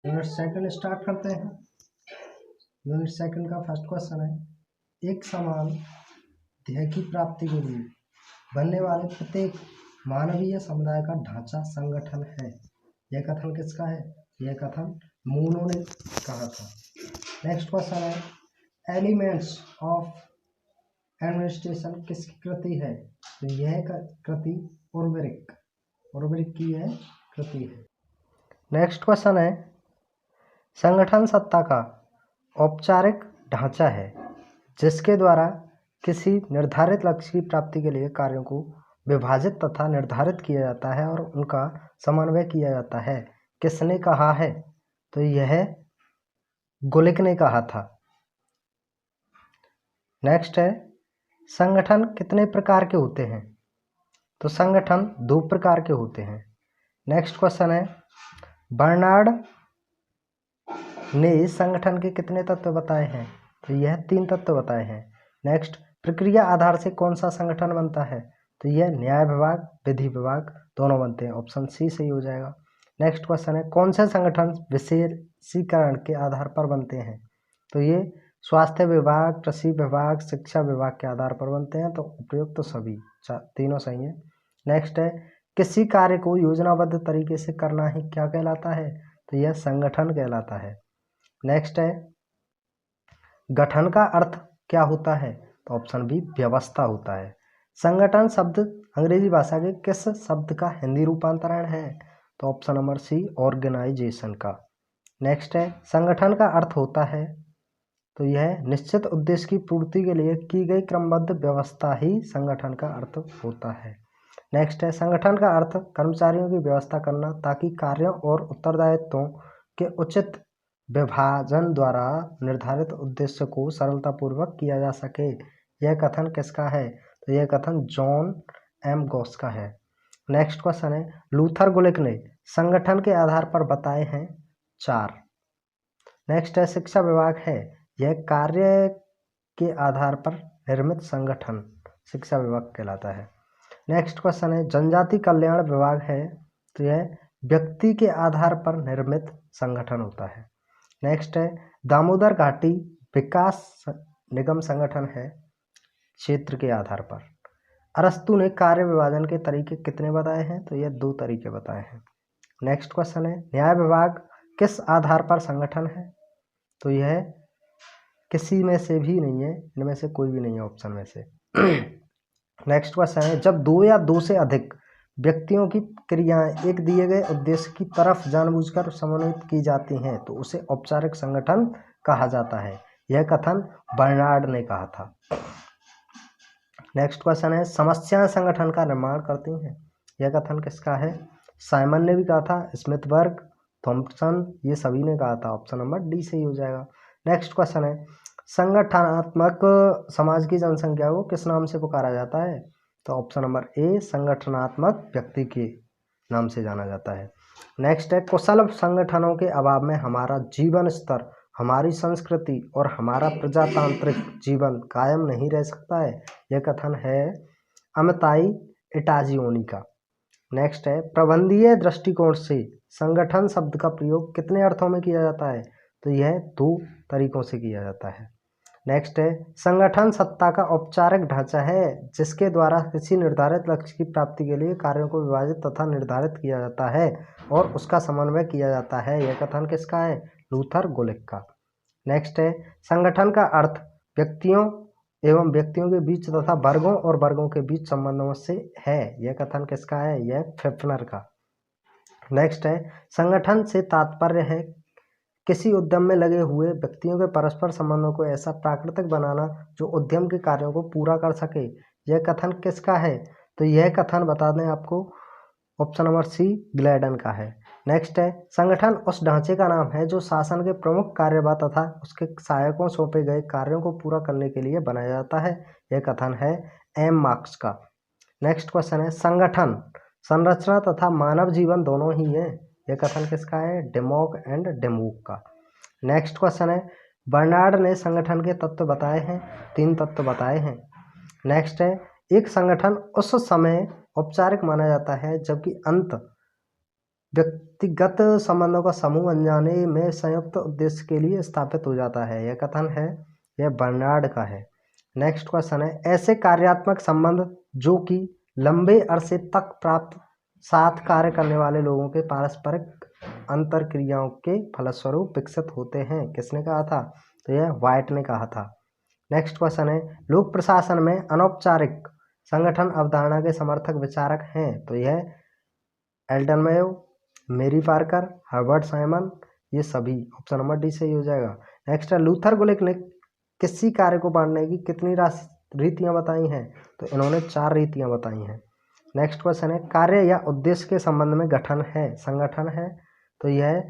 Unit second start करते हैं। Unit second का फर्स्ट क्वेश्चन है, एक समान ध्येय की प्राप्ति के लिए बनने वाले प्रत्येक मानवीय समुदाय का ढांचा संगठन है। यह कथन किसका है? यह कथन मूनो ने कहा था। नेक्स्ट क्वेश्चन है, एलिमेंट्स ऑफ एडमिनिस्ट्रेशन किसकी कृति है? तो यह कृति उर्वरिक की यह कृति है। नेक्स्ट क्वेश्चन है, संगठन सत्ता का औपचारिक ढांचा है जिसके द्वारा किसी निर्धारित लक्ष्य की प्राप्ति के लिए कार्यों को विभाजित तथा निर्धारित किया जाता है और उनका समन्वय किया जाता है। किसने कहा है? तो यह गुलिक ने कहा था। नेक्स्ट है, संगठन कितने प्रकार के होते हैं? तो संगठन 2 प्रकार के होते हैं। नेक्स्ट क्वेश्चन है, बर्नार्ड ने संगठन के कितने तत्व बताए हैं? तो यह 3 तत्व बताए हैं। नेक्स्ट, प्रक्रिया आधार से कौन सा संगठन बनता है? तो यह न्याय विभाग, विधि विभाग दोनों बनते हैं। ऑप्शन सी सही हो जाएगा। नेक्स्ट क्वेश्चन है, कौन से संगठन विशेषीकरण के आधार पर बनते हैं? तो ये स्वास्थ्य विभाग, कृषि विभाग, शिक्षा विभाग के आधार पर बनते हैं। तो उपयुक्त तो सभी तीनों सही है। नेक्स्ट है, किसी कार्य को योजनाबद्ध तरीके से करना ही क्या कहलाता है? तो यह संगठन कहलाता है। नेक्स्ट है, गठन का अर्थ क्या होता है? तो ऑप्शन बी व्यवस्था होता है। संगठन शब्द अंग्रेजी भाषा के किस शब्द का हिंदी रूपांतरण है? तो ऑप्शन नंबर सी ऑर्गेनाइजेशन का। नेक्स्ट है, संगठन का अर्थ होता है, तो यह निश्चित उद्देश्य की पूर्ति के लिए की गई क्रमबद्ध व्यवस्था ही संगठन का अर्थ होता है। नेक्स्ट है, संगठन का अर्थ कर्मचारियों की व्यवस्था करना ताकि कार्यों और उत्तरदायित्वों के उचित विभाजन द्वारा निर्धारित उद्देश्य को सरलतापूर्वक किया जा सके। यह कथन किसका है? तो यह कथन जॉन एम गॉस का है। नेक्स्ट क्वेश्चन है, लूथर गुलिक ने संगठन के आधार पर बताए हैं 4। नेक्स्ट है, शिक्षा विभाग है, यह कार्य के आधार पर निर्मित संगठन शिक्षा विभाग कहलाता है। नेक्स्ट क्वेश्चन है, जनजाति कल्याण विभाग है, तो यह व्यक्ति के आधार पर निर्मित संगठन होता है। नेक्स्ट है, दामोदर घाटी विकास निगम संगठन है क्षेत्र के आधार पर। अरस्तु ने कार्य विभाजन के तरीके कितने बताए हैं? तो यह 2 तरीके बताए हैं। नेक्स्ट क्वेश्चन है, न्याय विभाग किस आधार पर संगठन है? तो यह किसी में से भी नहीं है, इनमें से कोई भी नहीं है ऑप्शन में से। नेक्स्ट क्वेश्चन है, जब 2 या 2 से अधिक व्यक्तियों की क्रियाएं एक दिए गए उद्देश्य की तरफ जानबूझकर समन्वित की जाती हैं तो उसे औपचारिक संगठन कहा जाता है। यह कथन बर्नार्ड ने कहा था। नेक्स्ट क्वेश्चन है, समस्याएं संगठन का निर्माण करती हैं। यह कथन किसका है? साइमन ने भी कहा था, स्मिथबर्ग, थॉम्पसन, ये सभी ने कहा था। ऑप्शन नंबर डी सही हो जाएगा। नेक्स्ट क्वेश्चन है, संगठनात्मक समाज की जनसंख्या को किस नाम से पुकारा जाता है? तो ऑप्शन नंबर ए संगठनात्मक व्यक्ति के नाम से जाना जाता है। नेक्स्ट है, कुशल संगठनों के अभाव में हमारा जीवन स्तर, हमारी संस्कृति और हमारा प्रजातांत्रिक जीवन कायम नहीं रह सकता है। यह कथन है अमिताई इटाजियोनी का। नेक्स्ट है, प्रबंधीय दृष्टिकोण से संगठन शब्द का प्रयोग कितने अर्थों में किया जाता है? तो यह 2 तरीकों से किया जाता है। नेक्स्ट है, संगठन सत्ता का औपचारिक ढांचा है जिसके द्वारा किसी निर्धारित लक्ष्य की प्राप्ति के लिए कार्यों को विभाजित तथा निर्धारित किया जाता है और उसका समन्वय किया जाता है। यह कथन किसका है? लूथर गुलिक का। नेक्स्ट है, संगठन का अर्थ व्यक्तियों एवं व्यक्तियों के बीच तथा वर्गों और वर्गों के बीच संबंधों से है। यह कथन किसका है? यह फेफनर का। नेक्स्ट है, संगठन से तात्पर्य है किसी उद्यम में लगे हुए व्यक्तियों के परस्पर संबंधों को ऐसा प्राकृतिक बनाना जो उद्यम के कार्यों को पूरा कर सके। यह कथन किसका है? तो यह कथन बता दें आपको, ऑप्शन नंबर सी ग्लैडन का है। नेक्स्ट है, संगठन उस ढांचे का नाम है जो शासन के प्रमुख कार्यवाह तथा उसके सहायकों सौंपे गए कार्यों को पूरा करने के लिए बनाया जाता है। यह कथन है एम मार्क्स का। नेक्स्ट क्वेश्चन है, संगठन संरचना तथा मानव जीवन दोनों ही है। यह कथन किसका है? डेमोक एंड डेमूक का। नेक्स्ट क्वेश्चन है, बर्नार्ड ने संगठन के तत्व बताए हैं, 3 तत्व बताए हैं। नेक्स्ट है, एक संगठन उस समय औपचारिक माना जाता है जबकि अंत व्यक्तिगत संबंधों का समूह अनजाने में संयुक्त उद्देश्य के लिए स्थापित हो जाता है। यह कथन है, यह बर्नार्ड का है। नेक्स्ट क्वेश्चन है, ऐसे कार्यात्मक संबंध जो कि लंबे अरसे तक प्राप्त साथ कार्य करने वाले लोगों के पारस्परिक अंतरक्रियाओं के फलस्वरूप विकसित होते हैं। किसने कहा था? तो यह व्हाइट ने कहा था। नेक्स्ट क्वेश्चन है, लोक प्रशासन में अनौपचारिक संगठन अवधारणा के समर्थक विचारक हैं। तो यह Elton Mayo, Mary Parker, Herbert Simon, ये सभी। ऑप्शन नंबर डी सही हो जाएगा। नेक्स्ट है, लूथर गुलिक ने किसी कार्य को बांटने की कितनी रीतियां बताई हैं? तो इन्होंने 4 रीतियां बताई हैं। नेक्स्ट क्वेश्चन है, कार्य या उद्देश्य के संबंध में गठन है, संगठन है। तो यह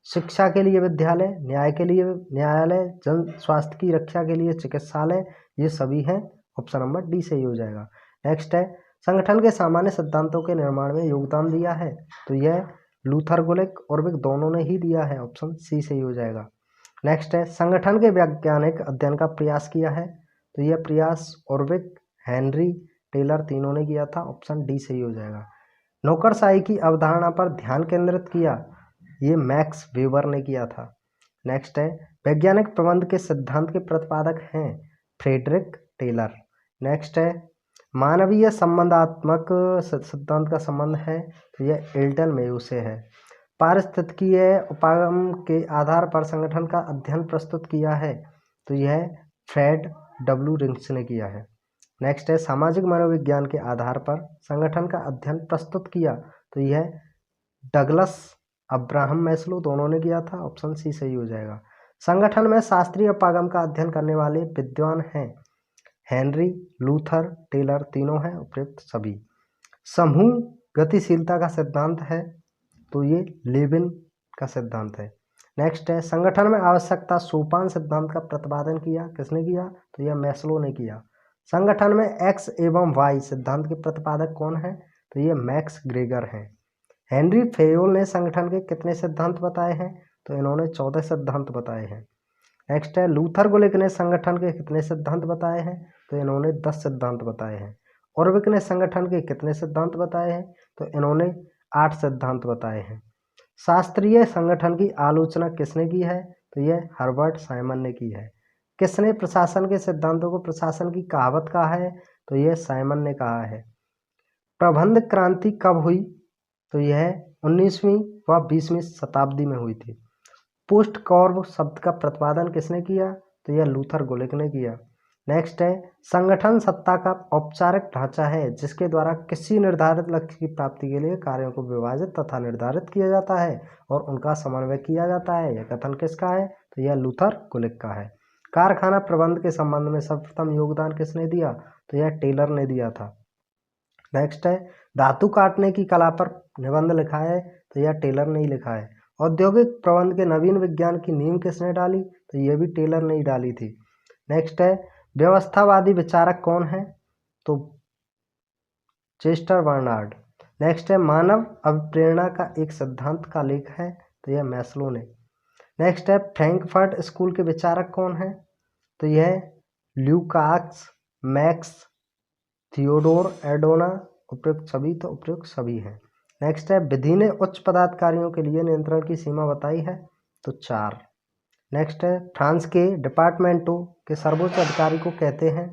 शिक्षा के लिए विद्यालय, न्याय के लिए न्यायालय, जन स्वास्थ्य की रक्षा के लिए चिकित्सालय, ये सभी हैं। ऑप्शन नंबर डी सही हो जाएगा। नेक्स्ट है, संगठन के सामान्य सिद्धांतों के निर्माण में योगदान दिया है। तो यह लूथर गुलिक और विक दोनों ने ही दिया है। ऑप्शन सी सही हो जाएगा। नेक्स्ट है, संगठन के वैज्ञानिक अध्ययन का प्रयास किया है। तो यह प्रयास ऑरविक, हेनरी, टेलर तीनों ने किया था। ऑप्शन डी सही हो जाएगा। नौकरशाही की अवधारणा पर ध्यान केंद्रित किया, ये मैक्स वेबर ने किया था। नेक्स्ट है, वैज्ञानिक प्रबंध के सिद्धांत के प्रतिपादक हैं फ्रेडरिक टेलर। नेक्स्ट है, मानवीय संबंधात्मक सिद्धांत का संबंध है। तो यह एल्टन मेयो से है। पारिस्थितिकीय उपागम के आधार पर संगठन का अध्ययन प्रस्तुत किया है। तो यह फ्रेड डब्ल्यू रिंग्स ने किया है। नेक्स्ट है, सामाजिक मनोविज्ञान के आधार पर संगठन का अध्ययन प्रस्तुत किया। तो यह डगलस, अब्राहम मैस्लो दोनों ने किया था। ऑप्शन सी सही हो जाएगा। संगठन में शास्त्रीय उपागम का अध्ययन करने वाले विद्वान हैं हेनरी, लूथर, टेलर तीनों हैं। उपयुक्त सभी। समूह गतिशीलता का सिद्धांत है। तो ये लेविन का सिद्धांत है। नेक्स्ट है, संगठन में आवश्यकता सोपान सिद्धांत का प्रतिपादन किया, किसने किया? तो यह मैस्लो ने किया। संगठन में एक्स एवं वाई सिद्धांत के प्रतिपादक कौन है? तो ये मैक्स ग्रेगर हैं। हेनरी फेयोल ने संगठन के कितने सिद्धांत बताए हैं? तो इन्होंने 14 सिद्धांत बताए हैं। नेक्स्ट है, लूथर गुलिक ने संगठन के कितने सिद्धांत बताए हैं? तो इन्होंने 10 सिद्धांत बताए हैं। ऑरविक ने संगठन के कितने सिद्धांत बताए हैं? तो इन्होंने 8 सिद्धांत बताए हैं। शास्त्रीय संगठन की आलोचना किसने की है? तो यह हर्बर्ट साइमन ने की है। किसने प्रशासन के सिद्धांतों को प्रशासन की कहावत कहा है? तो यह साइमन ने कहा है। प्रबंध क्रांति कब हुई? तो यह 19वीं व 20वीं शताब्दी में हुई थी। पोस्ट कॉर्व शब्द का प्रतिपादन किसने किया? तो यह लूथर गुलिक ने किया। नेक्स्ट है, संगठन सत्ता का औपचारिक ढांचा है जिसके द्वारा किसी निर्धारित लक्ष्य की प्राप्ति के लिए कार्यों को विभाजित तथा निर्धारित किया जाता है और उनका समन्वय किया जाता है। यह कथन किसका है? तो यह लूथर गुलिक का है। कारखाना प्रबंध के संबंध में सर्वप्रथम योगदान किसने दिया? तो यह टेलर ने दिया था। नेक्स्ट है, धातु काटने की कला पर निबंध लिखा है। तो यह टेलर ने ही लिखा है। औद्योगिक प्रबंध के नवीन विज्ञान की नींव किसने डाली? तो यह भी टेलर ने ही डाली थी। नेक्स्ट है, व्यवस्थावादी विचारक कौन है? तो चेस्टर बर्नार्ड। नेक्स्ट है, मानव अभिप्रेरणा का एक सिद्धांत का लेख है। तो यह मैस्लो ने। नेक्स्ट है, फ्रैंकफर्ट स्कूल के विचारक कौन है? तो यह ल्यूकाक्स, मैक्स, थियोडोर एडोना। उपयुक्त सभी, तो उपयुक्त सभी हैं। नेक्स्ट है, विधि ने उच्च पदाधिकारियों के लिए नियंत्रण की सीमा बताई है। तो 4। नेक्स्ट है, फ्रांस के डिपार्टमेंटों के सर्वोच्च अधिकारी को कहते हैं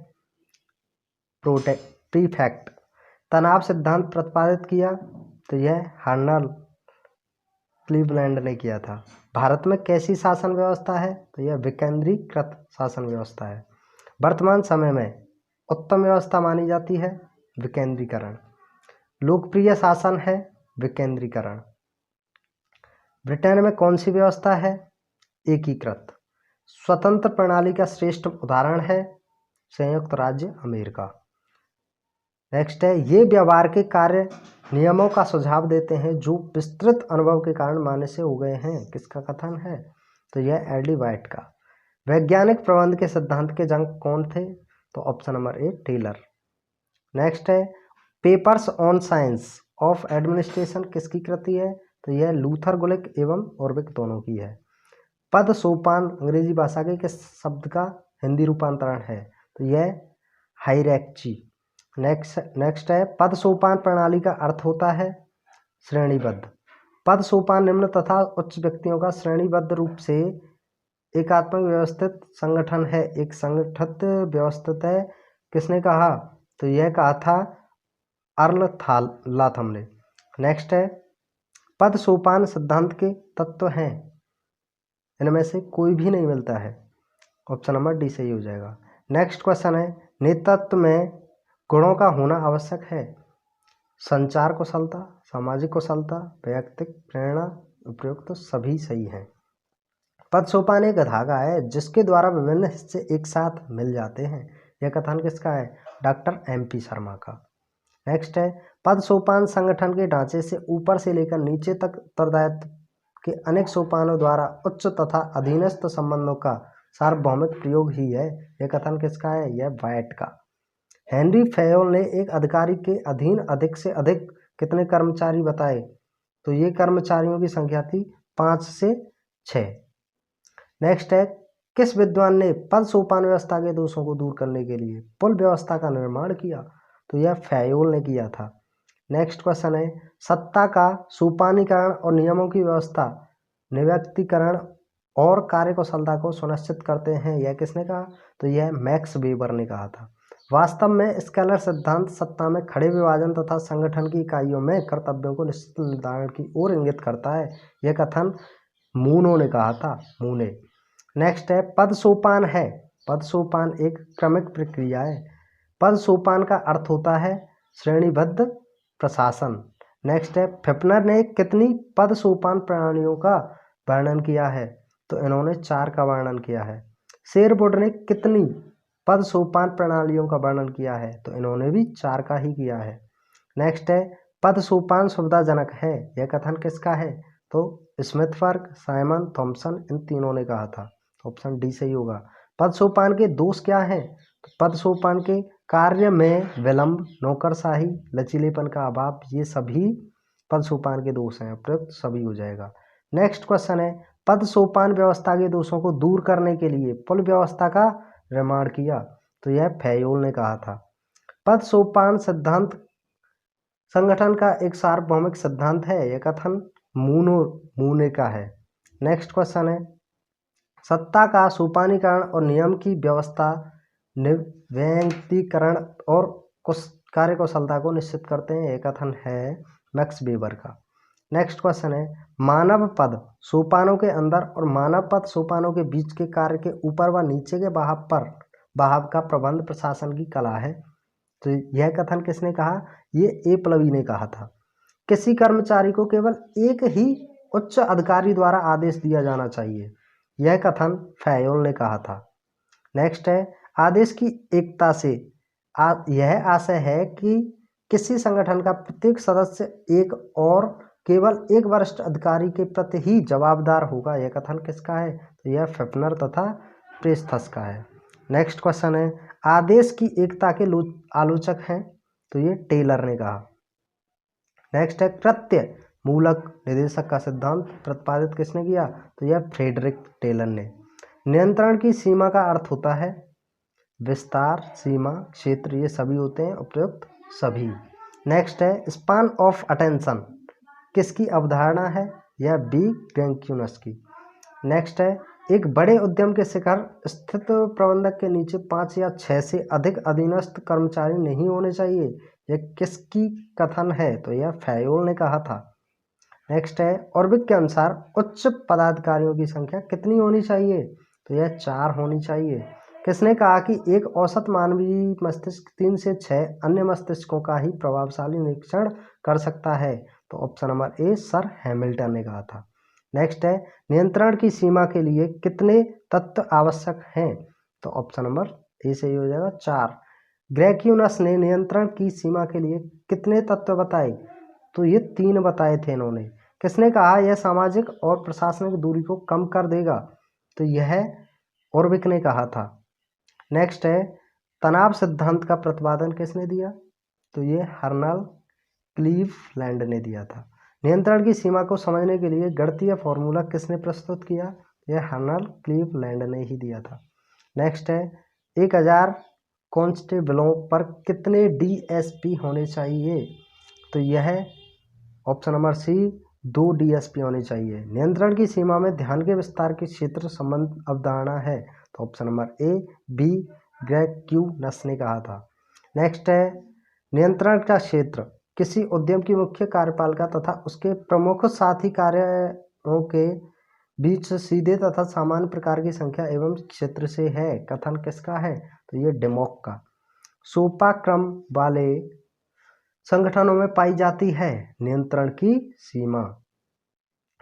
प्रीफेक्ट। तनाव सिद्धांत प्रतिपादित किया। तो यह हार्नल क्लीवलैंड ने किया था। भारत में कैसी शासन व्यवस्था है? तो यह विकेंद्रीकृत शासन व्यवस्था है। वर्तमान समय में उत्तम व्यवस्था मानी जाती है विकेंद्रीकरण। लोकप्रिय शासन है विकेंद्रीकरण। ब्रिटेन में कौन सी व्यवस्था है? एकीकृत। स्वतंत्र प्रणाली का श्रेष्ठ उदाहरण है संयुक्त राज्य अमेरिका। नेक्स्ट है, ये व्यवहार के कार्य नियमों का सुझाव देते हैं जो विस्तृत अनुभव के कारण मान्य से हो गए हैं। किसका कथन है? तो यह एल.डी. वाइट का। वैज्ञानिक प्रबंध के सिद्धांत के जनक कौन थे? तो option number A Taylor. Next है, papers on science of administration किसकी कृति है? तो यह लूथर गुलिक एवं ऑरविक दोनों की है। पद सोपान अंग्रेजी भाषा के किस शब्द का हिंदी रूपांतरण है? तो यह हायरैर्ची। नेक्स्ट है, पद सोपान प्रणाली का अर्थ होता है श्रेणीबद्ध। पद सोपान निम्न तथा उच्च व्यक्तियों का श्रेणीबद्ध रूप से एकात्मक व्यवस्थित संगठन है। एक संगठित व्यवस्थित है, किसने कहा? तो यह कहा था अर्लथालाथम ने। नेक्स्ट है, पद सोपान सिद्धांत के तत्व हैं, इनमें से कोई भी नहीं मिलता है। ऑप्शन नंबर डी सही हो जाएगा। नेक्स्ट क्वेश्चन है, नेतृत्व में गुणों का होना आवश्यक है। संचार कुशलता, सामाजिक कुशलता, वैयक्तिक प्रेरणा, उपयुक्त सभी सही हैं। पद सोपान एक धागा है जिसके द्वारा विभिन्न हिस्से एक साथ मिल जाते हैं। यह कथन किसका है? डॉक्टर MP शर्मा का। नेक्स्ट है, पद सोपान संगठन के ढांचे से ऊपर से लेकर नीचे तक उत्तरदायित्व के अनेक सोपानों द्वारा उच्च तथा अधीनस्थ संबंधों का सार्वभौमिक प्रयोग ही है। यह कथन किसका है? यह वाइट का। हेनरी फेयोल ने एक अधिकारी के अधीन अधिक से अधिक कितने कर्मचारी बताए? तो ये कर्मचारियों की संख्या थी 5 से 6। नेक्स्ट है, किस विद्वान ने पद सोपान व्यवस्था के दोषों को दूर करने के लिए पुल व्यवस्था का निर्माण किया? तो यह फेयोल ने किया था। नेक्स्ट क्वेश्चन है, सत्ता का सोपानीकरण और नियमों की व्यवस्था निव्यक्तिकरण और कार्यकुशलता को सुनिश्चित करते हैं। यह किसने कहा? तो यह मैक्स वेबर ने कहा था। वास्तव में स्केलर सिद्धांत सत्ता में खड़े विभाजन तथा संगठन की इकाइयों में कर्तव्यों को निश्चित निर्धारण की ओर इंगित करता है। यह कथन मूनो ने कहा था, मूने। नेक्स्ट है, पद सोपान है। पद सोपान एक क्रमिक प्रक्रिया है। पद सोपान का अर्थ होता है श्रेणीबद्ध प्रशासन। नेक्स्ट है, फिफ्नर ने कितनी पद सोपान प्रणालियों का वर्णन किया है? तो इन्होंने 4 का वर्णन किया है। शेरवुड ने कितनी पद सोपान प्रणालियों का वर्णन किया है? तो इन्होंने भी 4 का ही किया है। नेक्स्ट है, पद सोपान सुविधाजनक है। यह कथन किसका है? तो स्मिथबर्ग, साइमन, थॉमसन, इन तीनों ने कहा था। ऑप्शन डी सही होगा। पद सोपान के दोष क्या हैं? तो पद सोपान के कार्य में विलंब, नौकरशाही, लचीलेपन का अभाव, ये सभी पद सोपान के दोष हैं। उपयुक्त सभी हो जाएगा। नेक्स्ट क्वेश्चन है, पद सोपान व्यवस्था के दोषों को दूर करने के लिए पुल व्यवस्था का निर्माण किया। तो यह फेयोल ने कहा था। पद सोपान सिद्धांत संगठन का एक सार्वभौमिक सिद्धांत है। यह कथन मूने का है। नेक्स्ट क्वेश्चन है, सत्ता का सोपानीकरण और नियम की व्यवस्था निव्यक्तिकरण और कार्यकुशलता को निश्चित करते हैं। एक कथन है मैक्स वेबर का। नेक्स्ट क्वेश्चन है, मानव पद सोपानों के अंदर और मानव पद सोपानों के बीच के कार्य के ऊपर व नीचे के बहाव का प्रबंध प्रशासन की कला है। तो यह कथन किसने कहा? ये एपलवी ने कहा था। किसी कर्मचारी को केवल एक ही उच्च अधिकारी द्वारा आदेश दिया जाना चाहिए। यह कथन फेयोल ने कहा था। नेक्स्ट है, आदेश की एकता से यह आशय है कि किसी संगठन का प्रत्येक सदस्य एक और केवल एक वरिष्ठ अधिकारी के प्रति ही जवाबदार होगा। यह कथन किसका है? तो यह फिफ्नर तथा प्रेस्थस का है। नेक्स्ट क्वेश्चन है, आदेश की एकता के आलोचक हैं। तो ये टेलर ने कहा। नेक्स्ट है, कृत्य मूलक निदेशक का सिद्धांत प्रतिपादित किसने किया? तो यह फ्रेडरिक टेलर ने। नियंत्रण की सीमा का अर्थ होता है विस्तार, सीमा, क्षेत्र, ये सभी होते हैं। उपयुक्त सभी। नेक्स्ट है, स्पान ऑफ अटेंशन किसकी अवधारणा है? यह बी ग्रेंक्यूनस की। नेक्स्ट है, एक बड़े उद्यम के शिखर स्थित प्रबंधक के नीचे 5 या 6 से अधिक अधीनस्थ कर्मचारी नहीं होने चाहिए। यह किसकी कथन है? तो यह फेयोल ने कहा था। नेक्स्ट है, ऑर्बिट के अनुसार उच्च पदाधिकारियों की संख्या कितनी होनी चाहिए? तो यह 4 होनी चाहिए। किसने कहा कि एक औसत मानवीय मस्तिष्क 3 से 6 अन्य मस्तिष्कों का ही प्रभावशाली निरीक्षण कर सकता है? तो ऑप्शन नंबर ए सर हैमिल्टन ने कहा था। नेक्स्ट है, नियंत्रण की सीमा के लिए कितने तत्व आवश्यक हैं? तो ऑप्शन नंबर ए सही हो जाएगा, 4। ग्रेक्यूनस ने नियंत्रण की सीमा के लिए कितने तत्व बताए? तो ये 3 बताए थे इन्होंने। किसने कहा यह सामाजिक और प्रशासनिक दूरी को कम कर देगा? तो यह ऑर्बिक ने कहा था। नेक्स्ट है, तनाव सिद्धांत का प्रतिपादन किसने दिया? तो ये हर्नल क्लीवलैंड ने दिया था। नियंत्रण की सीमा को समझने के लिए गणितीय फॉर्मूला किसने प्रस्तुत किया? यह हर्नल क्लीवलैंड ने ही दिया था। नेक्स्ट है, 1000 कांस्टेबलों पर कितने DSP होने चाहिए? तो यह ऑप्शन नंबर सी 2 डीएसपी होने चाहिए। नियंत्रण की सीमा में ध्यान के विस्तार के क्षेत्र संबंध अवधारणा है, तो option number A B Graicunas ने कहा था। नेक्स्ट है नियंत्रण का क्षेत्र किसी उद्यम की मुख्य कार्यपालिका तथा उसके प्रमुख साथी कार्यों के बीच सीधे तथा सामान्य प्रकार की संख्या एवं क्षेत्र से है। कथन किसका है, तो ये डेमोक का। सोपाक्रम वाले संगठनों में पाई जाती है नियंत्रण की सीमा।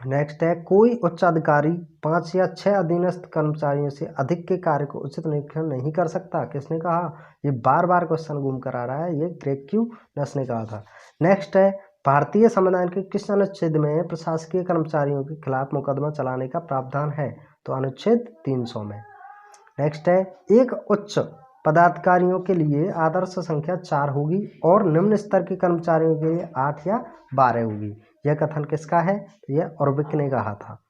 नेक्स्ट है कोई उच्च अधिकारी 5 या 6 अधीनस्थ कर्मचारियों से अधिक के कार्य को उचित निरीक्षण नहीं कर सकता। किसने कहा, ये बार बार क्वेश्चन घूम कर आ रहा है, ये ग्रेग क्यू नस ने कहा था। नेक्स्ट है भारतीय संविधान के किस अनुच्छेद में प्रशासकीय कर्मचारियों के खिलाफ मुकदमा चलाने का प्रावधान है, तो अनुच्छेद 300 में। नेक्स्ट है एक उच्च पदाधिकारियों के लिए आदर्श संख्या 4 होगी और निम्न स्तर के कर्मचारियों के लिए 8 या 12 होगी। यह कथन किसका है, तो यह ऑर्बिक ने कहा था।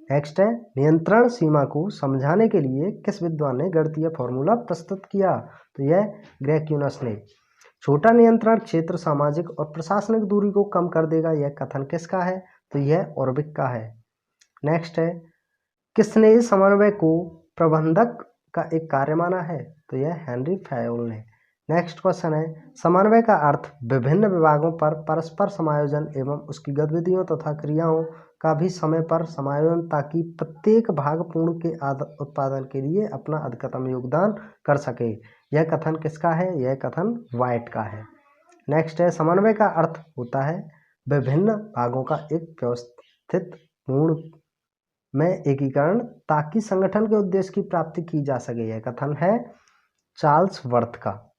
नेक्स्ट है नियंत्रण सीमा को समझाने के लिए किस विद्वान ने गणितीय फॉर्मूला प्रस्तुत किया, तो यह ग्रेग क्यू नस ने। छोटा नियंत्रण क्षेत्र सामाजिक और प्रशासनिक दूरी को कम कर देगा। यह कथन किसका है, तो यह ऑर्बिक का है। नेक्स्ट है किसने समन्वय को प्रबंधक का एक कार्य माना है, तो यह हेनरी फैयोल ने। नेक्स्ट क्वेश्चन है समन्वय का अर्थ विभिन्न विभागों पर परस्पर समायोजन एवं उसकी गतिविधियों तथा क्रियाओं का भी समय पर समायोजन ताकि प्रत्येक भाग पूर्ण के उत्पादन के लिए अपना अधिकतम योगदान कर सके। यह कथन किसका है, यह कथन वाइट का है। नेक्स्ट है समन्वय का अर्थ होता है विभिन्न भागों का एक व्यवस्थित पूर्ण में एकीकरण ताकि संगठन के उद्देश्य की प्राप्ति की जा सके। यह कथन है चार्ल्स वर्थ का।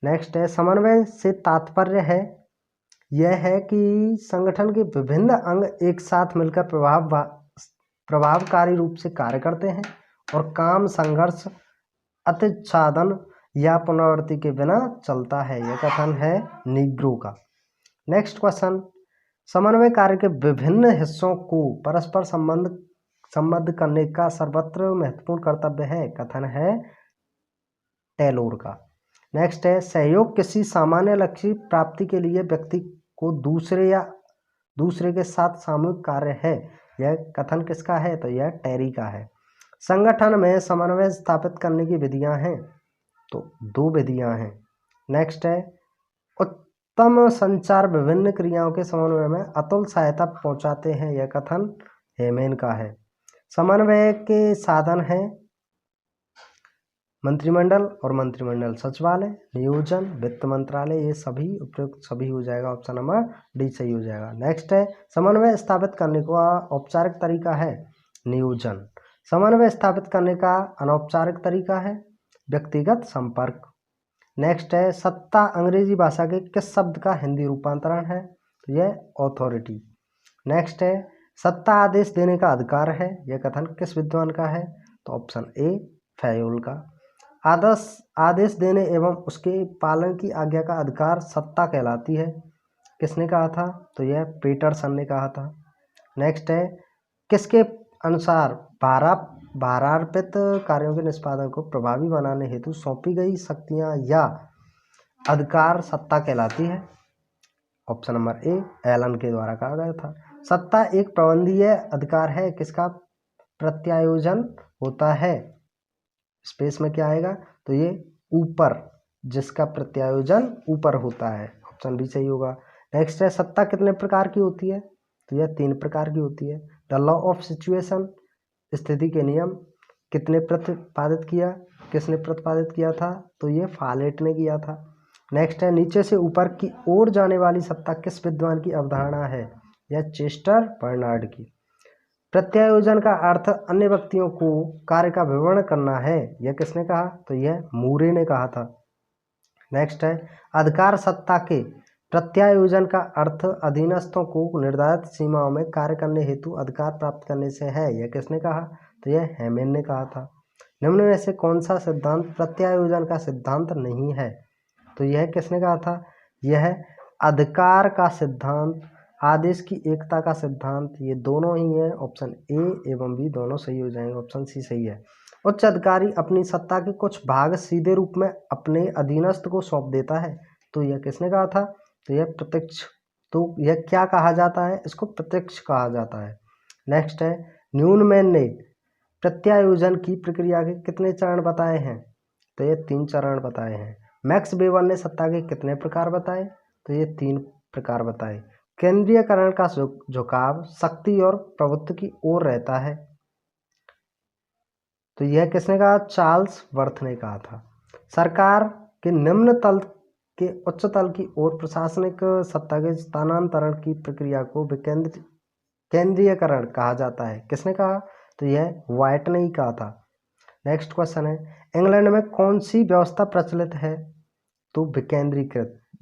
नेक्स्ट है समन्वय से तात्पर्य है यह है कि संगठन के विभिन्न अंग एक साथ मिलकर प्रभावकारी रूप से कार्य करते हैं और काम संघर्ष अतिच्छादन या पुनरावृत्ति के बिना चलता है। यह कथन है नीग्रो का। नेक्स्ट क्वेश्चन समन्वय कार्य के विभिन्न हिस्सों को परस्पर संबद्ध करने का सर्वत्र महत्वपूर्ण कर्तव्य है। कथन है टेलोर का। नेक्स्ट है सहयोग किसी सामान्य लक्ष्य प्राप्ति के लिए व्यक्ति को दूसरे के साथ सामूहिक कार्य है। यह कथन किसका है, तो यह टेरी का है। संगठन में समन्वय स्थापित करने की विधियां हैं, तो 2 विधियां हैं। नेक्स्ट है उत्तम संचार विभिन्न क्रियाओं के समन्वय में अतुल सहायता पहुंचाते हैं। यह कथन हेमेन का है। समन्वय के साधन हैं मंत्रिमंडल और मंत्रिमंडल सचिवालय, नियोजन, वित्त मंत्रालय, ये सभी उपयुक्त सभी हो जाएगा। ऑप्शन नंबर डी सही हो जाएगा। नेक्स्ट है समन्वय स्थापित करने का औपचारिक तरीका है नियोजन। समन्वय स्थापित करने का अनौपचारिक तरीका है व्यक्तिगत संपर्क। नेक्स्ट है सत्ता अंग्रेजी भाषा के किस शब्द का हिंदी रूपांतरण है, तो यह ऑथोरिटी। नेक्स्ट है सत्ता आदेश देने का अधिकार है। यह कथन किस विद्वान का है, तो ऑप्शन ए फैयोल का। आदेश देने एवं उसके पालन की आज्ञा का अधिकार सत्ता कहलाती है। किसने कहा था, तो यह पीटरसन ने कहा था। नेक्स्ट है किसके अनुसार भारार्पित कार्यों के निष्पादन को प्रभावी बनाने हेतु सौंपी गई शक्तियां या अधिकार सत्ता कहलाती है। ऑप्शन नंबर ए एलन के द्वारा कहा गया था। सत्ता एक प्रबंधीय अधिकार है किसका प्रत्यायोजन होता है। स्पेस में क्या आएगा, तो ये ऊपर, जिसका प्रत्यायोजन ऊपर होता है। ऑप्शन बी सही होगा। नेक्स्ट है सत्ता कितने प्रकार की होती है, तो यह 3 प्रकार की होती है। द लॉ ऑफ सिचुएशन, स्थिति के नियम, किसने प्रतिपादित किया था, तो ये फालेट ने किया था। नेक्स्ट है नीचे से ऊपर की ओर जाने वाली सत्ता किस विद्वान की अवधारणा है, यह चेस्टर बर्नार्ड की। प्रत्यायोजन का अर्थ अन्य व्यक्तियों को कार्य का विवरण करना है। यह किसने कहा, तो यह मूरे ने कहा था। नेक्स्ट है अधिकार सत्ता के प्रत्यायोजन का अर्थ अधीनस्थों को निर्धारित सीमाओं में कार्य करने हेतु अधिकार प्राप्त करने से है। यह किसने कहा, तो यह हेमेन ने कहा था। निम्न में से कौन सा सिद्धांत प्रत्यायोजन का सिद्धांत नहीं है, तो यह किसने कहा था, यह अधिकार का सिद्धांत, आदेश की एकता का सिद्धांत, ये दोनों ही है। ऑप्शन ए एवं बी दोनों सही हो जाएंगे। ऑप्शन सी सही है। उच्च अधिकारी अपनी सत्ता के कुछ भाग सीधे रूप में अपने अधीनस्थ को सौंप देता है, तो यह किसने कहा था, तो यह प्रत्यक्ष तो यह क्या कहा जाता है? इसको प्रत्यक्ष कहा जाता है। नेक्स्ट है, न्यूनमैन ने प्रत्यायोजन की प्रक्रिया के कितने चरण बताए हैं? तो ये 3 चरण बताए हैं। मैक्स वेबर ने सत्ता के कितने प्रकार बताए? तो ये 3 प्रकार बताए। केंद्रीयकरण का झुकाव शक्ति और प्रभुत्व की ओर रहता है। तो यह किसने कहा? चार्ल्स वर्थ ने कहा था। सरकार के निम्न तल के उच्च तल की ओर प्रशासनिक सत्ता के स्थानांतरण की प्रक्रिया को केंद्रीयकरण कहा जाता है। किसने कहा? तो यह व्हाइट ने ही कहा था। नेक्स्ट क्वेश्चन है, इंग्लैंड में कौन सी व्यवस्था प्रचलित है? तो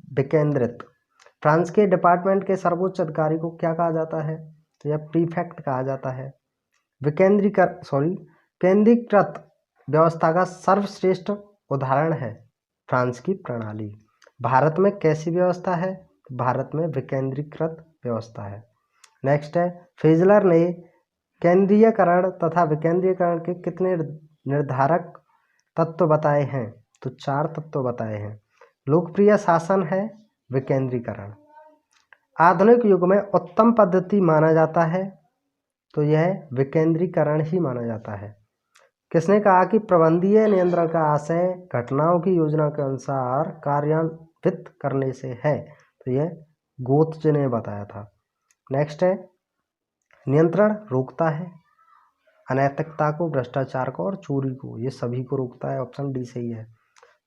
विकेंद्रित। फ्रांस के डिपार्टमेंट के सर्वोच्च अधिकारी को क्या कहा जाता है? तो यह प्रीफेक्ट कहा जाता है। केंद्रीकृत व्यवस्था का सर्वश्रेष्ठ उदाहरण है फ्रांस की प्रणाली। भारत में कैसी व्यवस्था है? भारत में विकेंद्रीकृत व्यवस्था है। नेक्स्ट है, फेजलर ने केंद्रीयकरण तथा विकेंद्रीकरण के कितने निर्धारक तत्व बताए हैं? तो 4 तत्व बताए हैं। लोकप्रिय शासन है विकेंद्रीकरण। आधुनिक युग में उत्तम पद्धति माना जाता है, तो यह विकेंद्रीकरण ही माना जाता है। किसने कहा कि प्रबंधीय नियंत्रण का आशय घटनाओं की योजना के अनुसार कार्यान्वित करने से है? तो यह गोत्ज ने बताया था। नेक्स्ट है, नियंत्रण रोकता है अनैतिकता को, भ्रष्टाचार को और चोरी को, ये सभी को रोकता है। ऑप्शन डी सही है।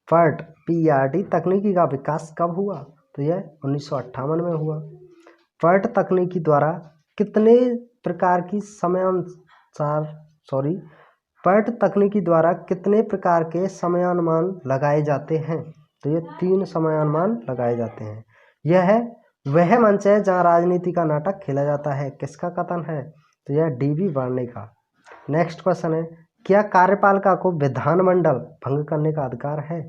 PERT तकनीकी का विकास कब हुआ? तो यह 1958 में हुआ। PERT तकनीकी द्वारा कितने प्रकार की PERT तकनीकी द्वारा कितने प्रकार के समयानुमान लगाए जाते हैं? तो ये 3 समयानुमान लगाए जाते हैं। यह वह मंच है जहाँ राजनीति का नाटक खेला जाता है। किसका कथन है? तो यह DB वार्ने का। नेक्स्ट क्वेश्चन है, क्या कार्यपालिका को विधानमंडल भंग करने का अधिकार है?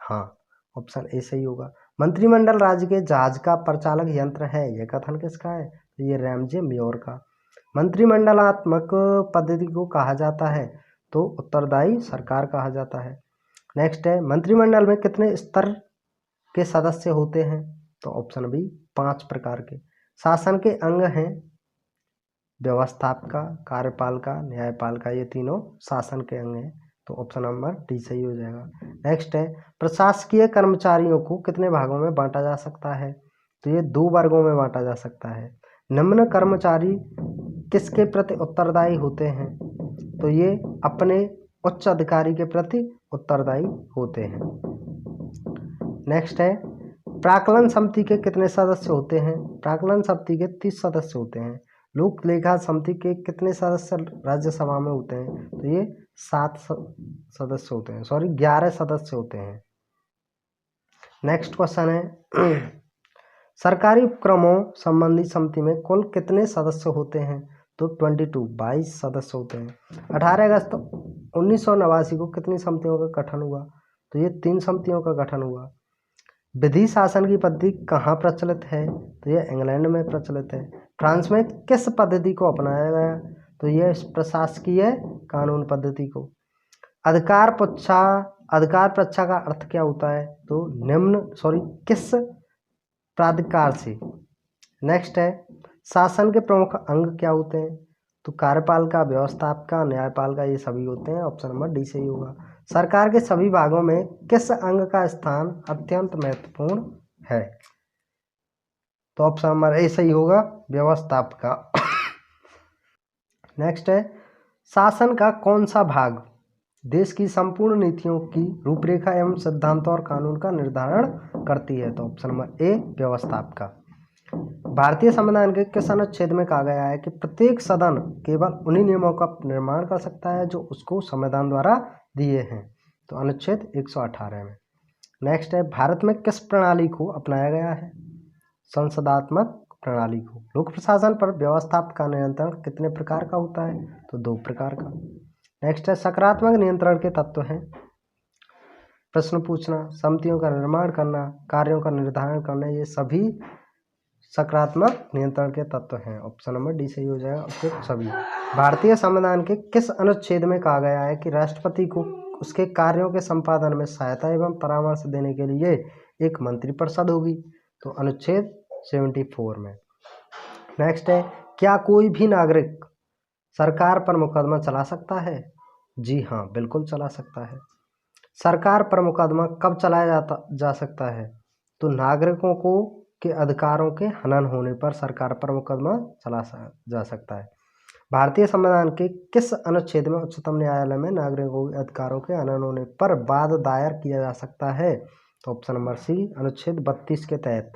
हाँ, ऑप्शन ए सही होगा। मंत्रिमंडल राज्य के जहाज का परिचालक यंत्र है, यह कथन किसका है? तो ये रैमजे मेयर का। मंत्रिमंडलात्मक पद्धति को कहा जाता है, तो उत्तरदायी सरकार कहा जाता है। नेक्स्ट है, मंत्रिमंडल में कितने स्तर के सदस्य होते हैं? तो ऑप्शन बी 5 प्रकार के। शासन के अंग हैं व्यवस्थापिका, कार्यपालिका, न्यायपालिका, ये तीनों शासन के अंग हैं, तो ऑप्शन नंबर डी सही हो जाएगा। नेक्स्ट है, प्रशासकीय कर्मचारियों को कितने भागों में बांटा जा सकता है? तो ये 2 वर्गों में बांटा जा सकता है। निम्न कर्मचारी किसके प्रति उत्तरदायी होते हैं? तो ये अपने उच्च अधिकारी के प्रति उत्तरदायी होते हैं। नेक्स्ट है, प्राक्कलन समिति के कितने सदस्य होते हैं? प्राक्कलन समिति के 30 सदस्य होते हैं। लोक लेखा समिति के कितने सदस्य राज्यसभा में होते हैं? तो ये 7 सदस्य होते हैं, 11 सदस्य होते हैं। नेक्स्ट क्वेश्चन है, सरकारी उपक्रमों संबंधी समिति में कुल कितने सदस्य होते हैं? तो 22 सदस्य होते हैं। 18 अगस्त 1989 को कितनी समितियों का गठन हुआ? तो ये 3 समितियों का गठन हुआ। विधि शासन की पद्धति कहाँ प्रचलित है? तो यह इंग्लैंड में प्रचलित है। फ्रांस में किस पद्धति को अपनाया गया? तो यह प्रशासकीय कानून पद्धति को। अधिकार परीक्षा का अर्थ क्या होता है? तो किस प्राधिकार से। नेक्स्ट है, शासन के प्रमुख अंग क्या होते हैं? तो कार्यपालिका, व्यवस्थापिका, न्यायपालिका, ये सभी होते हैं। ऑप्शन नंबर डी सही होगा। सरकार के सभी भागों में किस अंग का स्थान अत्यंत महत्वपूर्ण है? तो ऑप्शन नंबर ए सही होगा, व्यवस्थापिका। नेक्स्ट है, शासन का कौन सा भाग देश की संपूर्ण नीतियों की रूपरेखा एवं सिद्धांतों और कानून का निर्धारण करती है? तो ऑप्शन नंबर ए व्यवस्थापिका। भारतीय संविधान के किस अनुच्छेद में कहा गया है कि प्रत्येक सदन केवल उन्हीं नियमों का निर्माण कर सकता है जो उसको संविधान द्वारा दिए हैं? तो अनुच्छेद 118 में। नेक्स्ट है, भारत में किस प्रणाली को अपनाया गया है? संसदात्मक प्रणाली को। लोक प्रशासन पर व्यवस्थापिका का नियंत्रण कितने प्रकार का होता है? तो 2 प्रकार का। नेक्स्ट है, सकारात्मक नियंत्रण के तत्व हैं प्रश्न पूछना, समितियों का निर्माण करना, कार्यों का निर्धारण करना, ये सभी सकारात्मक नियंत्रण के तत्व हैं। ऑप्शन नंबर डी सही हो जाएगा। उपयुक्त सभी। भारतीय संविधान के किस अनुच्छेद में कहा गया है कि राष्ट्रपति को उसके कार्यों के संपादन में सहायता एवं परामर्श देने के लिए एक मंत्रिपरिषद होगी? तो अनुच्छेद 74 में। नेक्स्ट है, क्या कोई भी नागरिक सरकार पर मुकदमा चला सकता है? जी हाँ, बिल्कुल चला सकता है। सरकार पर मुकदमा कब चलाया जा सकता है? तो नागरिकों को के अधिकारों के हनन होने पर सरकार पर मुकदमा चला जा सकता है। भारतीय संविधान के किस अनुच्छेद में उच्चतम न्यायालय में नागरिकों के अधिकारों के हनन होने पर वाद दायर किया जा सकता है? तो ऑप्शन नंबर सी, अनुच्छेद 32 के तहत।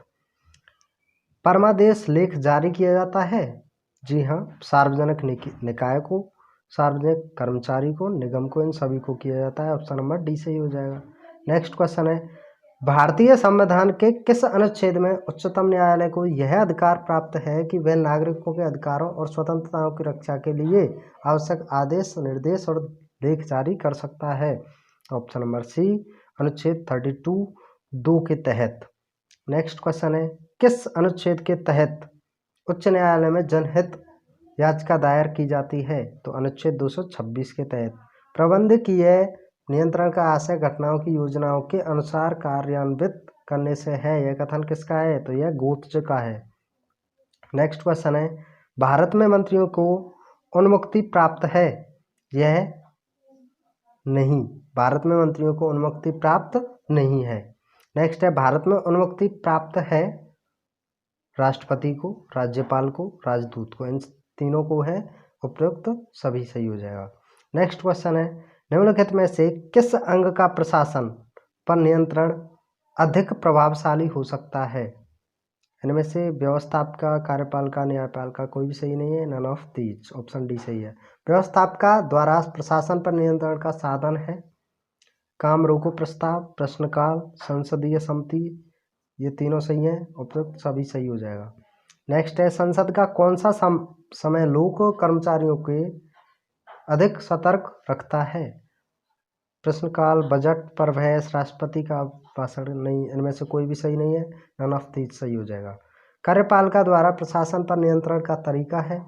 परमादेश लेख जारी किया जाता है? जी हाँ, सार्वजनिक निकाय को, सार्वजनिक कर्मचारी को, निगम को, इन सभी को किया जाता है। ऑप्शन नंबर डी सही हो जाएगा। नेक्स्ट क्वेश्चन है, भारतीय संविधान के किस अनुच्छेद में उच्चतम न्यायालय को यह अधिकार प्राप्त है कि वह नागरिकों के अधिकारों और स्वतंत्रताओं की रक्षा के लिए आवश्यक आदेश, निर्देश और लेख जारी कर सकता है? ऑप्शन नंबर सी, अनुच्छेद 32(2) के तहत। नेक्स्ट क्वेश्चन है, किस अनुच्छेद के तहत उच्च न्यायालय में जनहित याचिका दायर की जाती है? तो अनुच्छेद 226 के तहत। प्रबंधकीय नियंत्रण का आशय घटनाओं की योजनाओं के अनुसार कार्यान्वित करने से है। यह कथन किसका है? तो यह गोत्ज का है। नेक्स्ट क्वेश्चन है, भारत में मंत्रियों को उन्मुक्ति प्राप्त है? यह नहीं, भारत में मंत्रियों को उन्मुक्ति प्राप्त नहीं है। नेक्स्ट है, भारत में उन्मुक्ति प्राप्त है राष्ट्रपति को, राज्यपाल को, राजदूत को, इन तीनों को है। उपयुक्त सभी सही हो जाएगा। नेक्स्ट क्वेश्चन है, निम्नलिखित में से किस अंग का प्रशासन पर नियंत्रण अधिक प्रभावशाली हो सकता है? इनमें से व्यवस्थापिका, कार्यपालिका, न्यायपालिका कोई भी सही नहीं है। None of these, option D सही है। व्यवस्थापिका द्वारा प्रशासन पर नियंत्रण का साधन है काम रोको प्रस्ताव, प्रश्नकाल, संसदीय सम्मति, ये तीनों सही हैं। उपयुक्त सभी सही हो जाएगा। नेक्स्ट है, संसद का कौन सा समय लोक कर्मचारियों के अधिक सतर्क रखता है? प्रश्नकाल, बजट पर बहस, राष्ट्रपति का भाषण नहीं, इनमें से कोई भी सही नहीं है। नन ऑफ दीज सही हो जाएगा। कार्यपालिका द्वारा प्रशासन पर नियंत्रण का तरीका है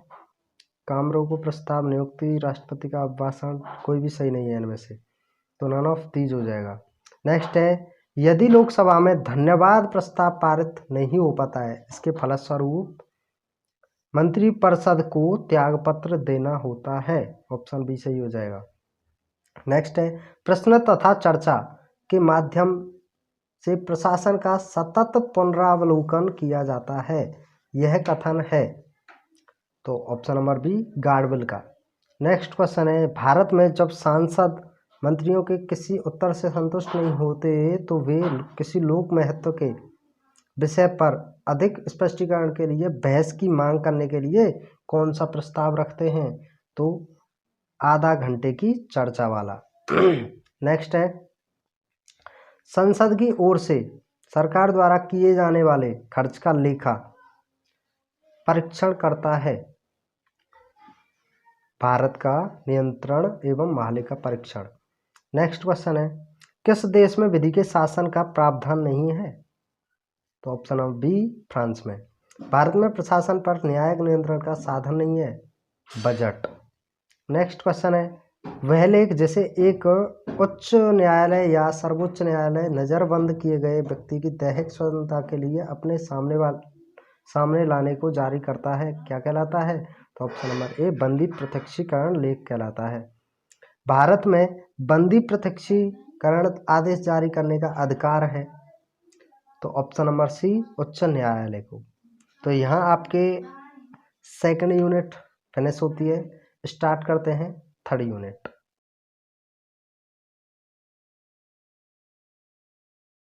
काम रोको प्रस्ताव, नियुक्ति, राष्ट्रपति का भाषण, कोई भी सही नहीं है इनमें से, तो नन ऑफ दीज हो जाएगा। नेक्स्ट है, यदि लोकसभा में धन्यवाद प्रस्ताव पारित नहीं हो पाता है, इसके फलस्वरूप मंत्रिपरिषद को त्यागपत्र देना होता है। ऑप्शन बी सही हो जाएगा। नेक्स्ट है, प्रश्न तथा चर्चा के माध्यम से प्रशासन का सतत पुनरावलोकन किया जाता है, यह कथन है? तो ऑप्शन नंबर बी, गाडविल का। नेक्स्ट क्वेश्चन है, भारत में जब सांसद मंत्रियों के किसी उत्तर से संतुष्ट नहीं होते तो वे किसी लोक महत्व के विषय पर अधिक स्पष्टीकरण के लिए बहस की मांग करने के लिए कौन सा प्रस्ताव रखते हैं? तो आधा घंटे की चर्चा वाला। नेक्स्ट है, संसद की ओर से सरकार द्वारा किए जाने वाले खर्च का लेखा परीक्षण करता है भारत का नियंत्रण एवं महालेखा परीक्षण। नेक्स्ट क्वेश्चन है, किस देश में विधि के शासन का प्रावधान नहीं है? तो ऑप्शन नंबर बी, फ्रांस में। भारत में प्रशासन पर न्यायिक नियंत्रण का साधन नहीं है, बजट। नेक्स्ट क्वेश्चन है, वह लेख जिसे एक उच्च न्यायालय या सर्वोच्च न्यायालय नजरबंद किए गए व्यक्ति की दैहिक स्वतंत्रता के लिए अपने सामने लाने को जारी करता है, क्या कहलाता है? तो ऑप्शन नंबर ए, बंदी प्रत्यक्षीकरण लेख कहलाता है। भारत में बंदी प्रत्यक्षीकरण आदेश जारी करने का अधिकार है, तो ऑप्शन नंबर सी, उच्च न्यायालय को। तो यहाँ आपके सेकंड यूनिट फिनिश होती है, स्टार्ट करते हैं थर्ड यूनिट।